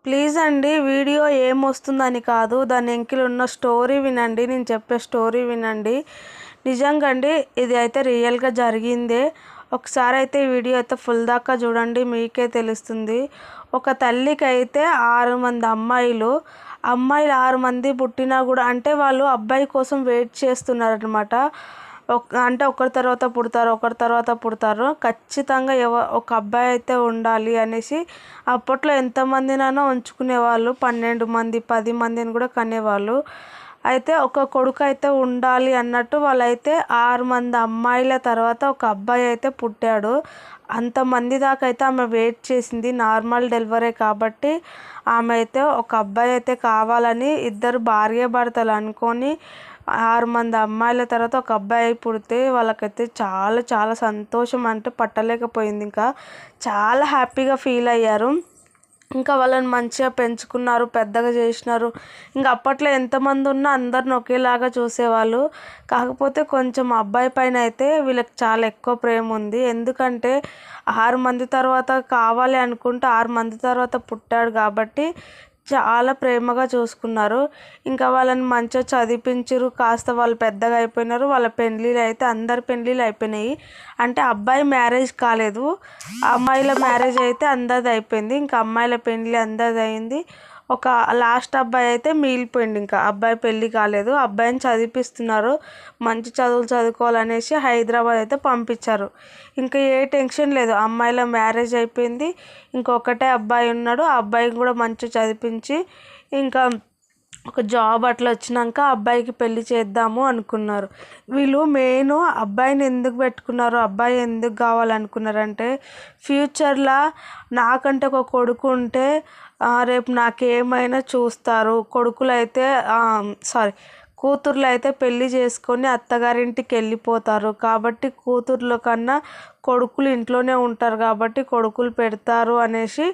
Please అండి, video ఏమొస్తుందని కాదు, దాని వెనకాల ఉన్న స్టోరీ వినండి. నేను చెప్పే స్టోరీ వినండి. నిజంగా అండి, ఇది అయితే రియల్గా జరిగిందే. ఒకసారి అయితే ఈ వీడియో అయితే ఫుల్ దాకా చూడండి, మీకే తెలుస్తుంది. ఒక తల్లికి అయితే 6 మంది అమ్మాయిలు 6 మంది పుట్టినా కూడా అంటే వాళ్ళు అబ్బాయి కోసం వెయిట్ చేస్తున్నారనమాట. అంటే ఒకరి తర్వాత పుడతారు, ఒకరి తర్వాత పుడతారు, ఖచ్చితంగా ఒక అబ్బాయి అయితే ఉండాలి అనేసి అప్పట్లో ఎంతమందినైనా ఉంచుకునేవాళ్ళు. 12 మంది 10 మందిని కూడా కనేవాళ్ళు. అయితే ఒక కొడుకు అయితే ఉండాలి అన్నట్టు వాళ్ళైతే 6 మంది అమ్మాయిల తర్వాత ఒక అబ్బాయి అయితే పుట్టాడు. అంతమంది దాకా అయితే ఆమె వెయిట్ చేసింది. నార్మల్ డెలివరీ కాబట్టి ఆమె అయితే ఒక అబ్బాయి అయితే కావాలని ఇద్దరు భార్యాభర్తలు అనుకొని 6 మంది అమ్మాయిల తర్వాత ఒక అబ్బాయి పుడితే వాళ్ళకైతే చాలా చాలా సంతోషం అంటే పట్టలేకపోయింది. ఇంకా చాలా హ్యాపీగా ఫీల్ అయ్యారు. ఇంకా వాళ్ళని మంచిగా పెంచుకున్నారు, పెద్దగా చేసినారు. ఇంకా అప్పట్లో ఎంతమంది ఉన్నా అందరిని ఒకేలాగా చూసేవాళ్ళు. కాకపోతే కొంచెం అబ్బాయి పైన అయితే వీళ్ళకి చాలా ఎక్కువ ప్రేమ ఉంది. ఎందుకంటే 6 మంది తర్వాత కావాలి అనుకుంటే 6 మంది తర్వాత పుట్టాడు కాబట్టి చాలా ప్రేమగా చూసుకున్నారు. ఇంకా వాళ్ళని మంచిగా చదివించారు. కాస్త వాళ్ళు పెద్దగా అయిపోయినారు. వాళ్ళ పెళ్ళిళ్ళు అయితే అందరి పెళ్ళిళ్ళు అయిపోయినాయి. అంటే అబ్బాయి మ్యారేజ్ కాలేదు, అమ్మాయిల మ్యారేజ్ అయితే అందరిది అయిపోయింది. ఇంకా అమ్మాయిల పెళ్ళి అందరిది అయింది. ఒక లాస్ట్ అబ్బాయి అయితే మిగిలిపోయింది. ఇంకా అబ్బాయి పెళ్ళి కాలేదు. అబ్బాయిని చదివిపిస్తున్నారు. మంచి చదువులు చదువుకోవాలనేసి హైదరాబాద్ అయితే పంపించారు. ఇంకా ఏ టెన్షన్ లేదు, అమ్మాయిల మ్యారేజ్ అయిపోయింది. ఇంకొకటే అబ్బాయి ఉన్నాడు. ఆ అబ్బాయిని కూడా మంచిగా చదివించి ఇంకా ఒక జాబ్ అట్లా వచ్చినాక అబ్బాయికి పెళ్లి చేద్దాము అనుకున్నారు. వీళ్ళు మెయిన్ అబ్బాయిని ఎందుకు పెట్టుకున్నారు, అబ్బాయి ఎందుకు కావాలనుకున్నారంటే ఫ్యూచర్లో నాకంటే ఒక కొడుకు ఉంటే రేపు నాకేమైనా చూస్తారు. కొడుకులు అయితే కూతుర్లు అయితే పెళ్లి చేసుకొని అత్తగారింటికి వెళ్ళిపోతారు. కాబట్టి కూతుర్ల కన్నా కొడుకులు ఇంట్లోనే ఉంటారు కాబట్టి కొడుకులు పెడతారు అనేసి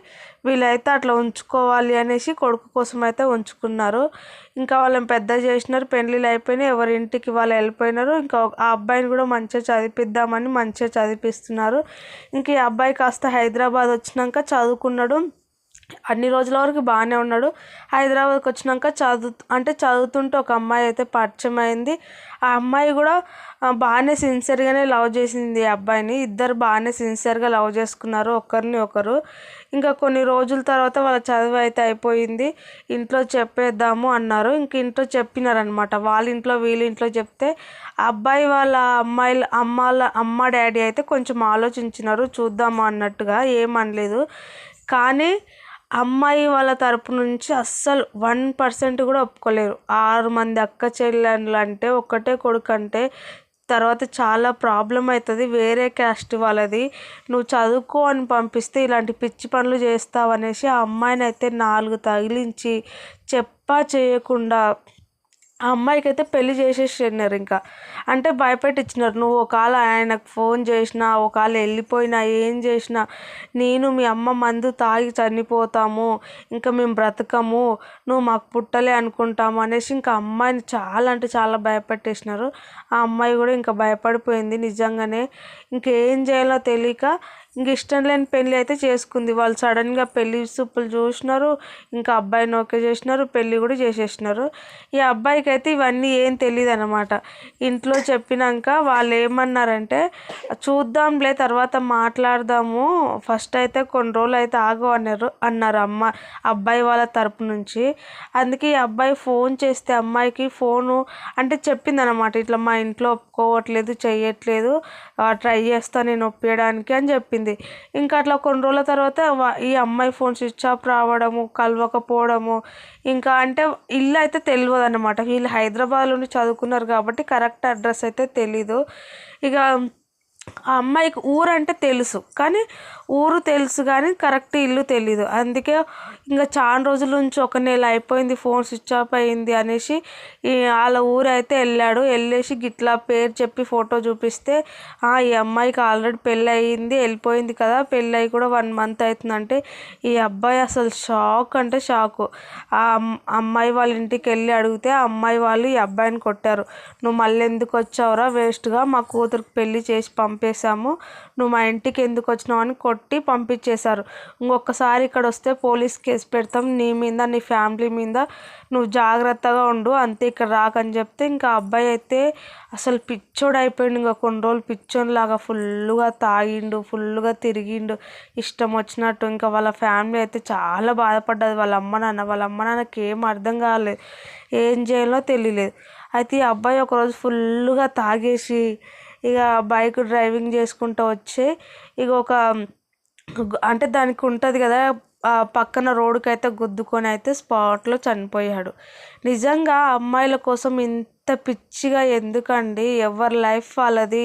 వీళ్ళైతే అట్లా ఉంచుకోవాలి అనేసి కొడుకు కోసం అయితే ఉంచుకున్నారు. ఇంకా వాళ్ళని పెద్ద చేసినారు, పెళ్ళిళ్ళు అయిపోయినాయి, ఎవరింటికి వాళ్ళు వెళ్ళిపోయినారు. ఇంకా ఆ అబ్బాయిని కూడా మంచిగా చదివిద్దామని మంచిగా చదివిస్తున్నారు. ఇంక ఈ అబ్బాయి కాస్త హైదరాబాద్ వచ్చినాక చదువుకున్నాడు. అన్ని రోజుల వరకు బాగానే ఉన్నాడు. హైదరాబాద్కి వచ్చినాక చదువుతుంటే ఒక అమ్మాయి అయితే పరిచయం అయింది. ఆ అమ్మాయి కూడా బాగానే సిన్సియర్గానే లవ్ చేసింది ఈ అబ్బాయిని. ఇద్దరు బాగానే సిన్సియర్గా లవ్ చేసుకున్నారు ఒకరిని ఒకరు. ఇంకా కొన్ని రోజుల తర్వాత వాళ్ళ చదువు అయితే అయిపోయింది. ఇంట్లో చెప్పేద్దాము అన్నారు. ఇంక ఇంట్లో చెప్పినారనమాట. వాళ్ళ ఇంట్లో వీళ్ళ ఇంట్లో చెప్తే అబ్బాయి వాళ్ళ అమ్మ డాడీ అయితే కొంచెం ఆలోచించినారు, చూద్దాము అన్నట్టుగా ఏమనలేదు. కానీ అమ్మాయి వాళ్ళ తరపు నుంచి అస్సలు 1% కూడా ఒప్పుకోలేరు. 6 మంది అక్క చెల్లెళ్ళు అంటే ఒక్కటే కొడుకు అంటే తర్వాత చాలా ప్రాబ్లం అవుతుంది. వేరే క్యాస్ట్ వాళ్ళది, నువ్వు చదువుకో అని పంపిస్తే ఇలాంటి పిచ్చి పనులు చేస్తావనేసి ఆ అమ్మాయిని అయితే 4 తగిలించి చెప్పా చేయకుండా ఆ అమ్మాయికి అయితే పెళ్లి చేసేసినారు. ఇంకా అంటే భయపెట్టించినారు. నువ్వు ఒకవేళ ఆయనకు ఫోన్ చేసినా, ఒకవేళ వెళ్ళిపోయినా, ఏం చేసినా నేను మీ అమ్మ మందు తాగి చనిపోతాము, ఇంకా మేము బ్రతకము, నువ్వు మాకు పుట్టలే అనుకుంటాము అనేసి ఇంకా అమ్మాయిని చాలా అంటే చాలా భయపెట్టేసినారు. ఆ అమ్మాయి కూడా ఇంకా భయపడిపోయింది నిజంగానే. ఇంకేం చేయాలో తెలియక ఇంక ఇష్టం లేని పెళ్ళి అయితే చేసుకుంది. వాళ్ళు సడన్గా పెళ్లి చూపులు చూసినారు. ఇంకా అబ్బాయిని ఓకే చేసినారు, పెళ్ళి కూడా చేసేసినారు. ఈ అబ్బాయికి అయితే ఇవన్నీ ఏం తెలియదు అనమాట. ఇంట్లో చెప్పినాక వాళ్ళు ఏమన్నారంటే చూద్దాంలే తర్వాత మాట్లాడదాము, ఫస్ట్ అయితే కొన్ని రోజులు అయితే ఆగు అన్నారు అబ్బాయి వాళ్ళ తరపు నుంచి. అందుకే ఈ అబ్బాయి ఫోన్ చేస్తే అమ్మాయికి ఫోను అంటే చెప్పిందనమాట, ఇట్లా మా ఇంట్లో ఒప్పుకోవట్లేదు, చెయ్యట్లేదు, ట్రై చేస్తా నేను ఒప్పించడానికి అని చెప్పింది. ఇంకా అట్లా కొన్ని రోజుల తర్వాత ఈ అమ్మాయి ఫోన్ స్విచ్ ఆఫ్ రావడము, కలవకపోవడము. ఇంకా అంటే ఇల్లు అయితే తెలియదు అనమాట. వీళ్ళు హైదరాబాద్లోనే చదువుకున్నారు కాబట్టి కరెక్ట్ అడ్రస్ అయితే తెలీదు. ఇక ఆ అమ్మాయికి ఊరు అంటే తెలుసు, కానీ ఊరు తెలుసు కానీ కరెక్ట్ ఇల్లు తెలీదు. అందుకే ఇంకా చాలా రోజుల నుంచి 1 నెల అయిపోయింది ఫోన్ స్విచ్ ఆఫ్ అయింది అనేసి వాళ్ళ ఊరు అయితే వెళ్ళేసి గిట్లా పేరు చెప్పి ఫోటో చూపిస్తే ఈ అమ్మాయికి ఆల్రెడీ పెళ్ళి అయ్యింది, వెళ్ళిపోయింది కదా, పెళ్ళి అయ్యి కూడా 1 మంత్ అవుతుందంటే ఈ అబ్బాయి అసలు షాక్ అంటే షాకు. ఆ అమ్మాయి వాళ్ళ ఇంటికి వెళ్ళి అడిగితే ఆ అమ్మాయి వాళ్ళు ఈ అబ్బాయిని కొట్టారు. నువ్వు మళ్ళీ ఎందుకు వచ్చావురా, వేస్ట్గా మా కూతురికి పెళ్ళి చేసి పంపేశాము, నువ్వు మా ఇంటికి ఎందుకు వచ్చినావు అని కొట్టి పంపించేశారు. ఇంకొకసారి ఇక్కడ వస్తే పోలీస్ కేసు పెడతాం నీ మీద, నీ ఫ్యామిలీ మీద, నువ్వు జాగ్రత్తగా ఉండు అంతే, ఇక్కడ రాకని చెప్తే ఇంకా అబ్బాయి అయితే అసలు పిచ్చోడు అయిపోయిండు. ఇంకా కొన్ని రోజులు పిచ్చోనిలాగా ఫుల్గా తాగిండు, ఫుల్గా తిరిగిండు ఇష్టం వచ్చినట్టు. ఇంకా వాళ్ళ ఫ్యామిలీ అయితే చాలా బాధపడ్డది. వాళ్ళ అమ్మ నాన్నకి ఏం అర్థం కాలేదు, ఏం చేయాలో తెలియలేదు. అయితే ఈ అబ్బాయి ఒకరోజు ఫుల్గా తాగేసి ఇక బైక్ డ్రైవింగ్ చేసుకుంటూ వచ్చి ఇక అంటే దానికి ఉంటుంది కదా, పక్కన రోడ్డుకి అయితే గుద్దుకొని అయితే స్పాట్లో చనిపోయాడు. నిజంగా అమ్మాయిల కోసం ఇంత పిచ్చిగా ఎందుకండి? ఎవరి లైఫ్ వాళ్ళది.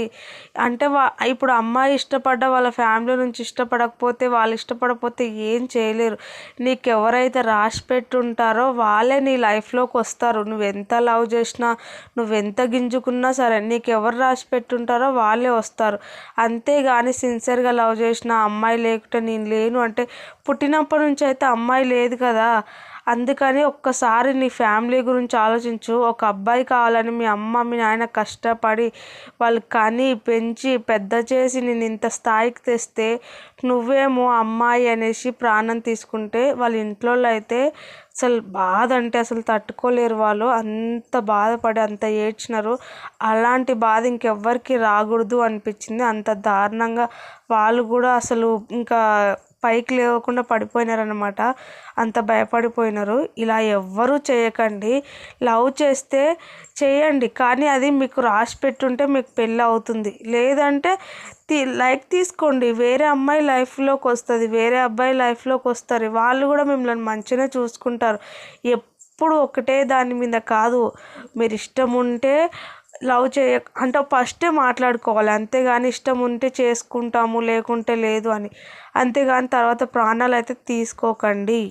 అంటే ఇప్పుడు అమ్మాయి ఇష్టపడ్డ వాళ్ళ ఫ్యామిలీ నుంచి ఇష్టపడకపోతే, వాళ్ళు ఇష్టపడకపోతే ఏం చేయలేరు. నీకు ఎవరైతే రాసి పెట్టుంటారో వాళ్ళే నీ లైఫ్లోకి వస్తారు. నువ్వెంత లవ్ చేసినా, నువ్వెంత గింజుకున్నా సరే, నీకు ఎవరు రాసి పెట్టుంటారో వాళ్ళే వస్తారు. అంతేగాని సిన్సియర్గా లవ్ చేసిన అమ్మాయి లేకుంటే నేను లేను అంటే, పుట్టినప్పటి నుంచి అయితే అమ్మాయి లేదు కదా. అందుకని ఒక్కసారి నీ ఫ్యామిలీ గురించి ఆలోచించు. ఒక అబ్బాయి కావాలని మీ అమ్మ మీ నాయన కష్టపడి వాళ్ళు కని పెంచి పెద్ద చేసి నేను ఇంత స్థాయికి తెస్తే, నువ్వేమో అమ్మాయి అనేసి ప్రాణం తీసుకుంటే వాళ్ళ ఇంట్లో అయితే అసలు బాధ అంటే అసలు తట్టుకోలేరు. వాళ్ళు అంత బాధపడి అంత ఏడ్చినారు. అలాంటి బాధ ఇంకెవ్వరికి రాకూడదు అనిపించింది. అంత దారుణంగా వాళ్ళు కూడా అసలు ఇంకా పైకి లేవకుండా పడిపోయినారనమాట. అంత భయపడిపోయినారు. ఇలా ఎవ్వరూ చేయకండి. లవ్ చేస్తే చేయండి, కానీ అది మీకు రాసి పెట్టుంటే మీకు పెళ్ళి అవుతుంది. లేదంటే లైక్ తీసుకోండి, వేరే అమ్మాయి లైఫ్లోకి వస్తుంది, వేరే అబ్బాయి లైఫ్లోకి వస్తారు. వాళ్ళు కూడా మిమ్మల్ని మంచిగా చూసుకుంటారు. ఎప్పుడు ఒకటే దాని మీద కాదు. మీరు ఇష్టం ఉంటే లవ్ అంటే ఫస్టే మాట్లాడుకోవాలి, అంతేగాని ఇష్టం ఉంటే చేసుకుంటాము లేకుంటే లేదు అని. అంతేగాని తర్వాత ప్రాణాలు అయితే తీసుకోకండి.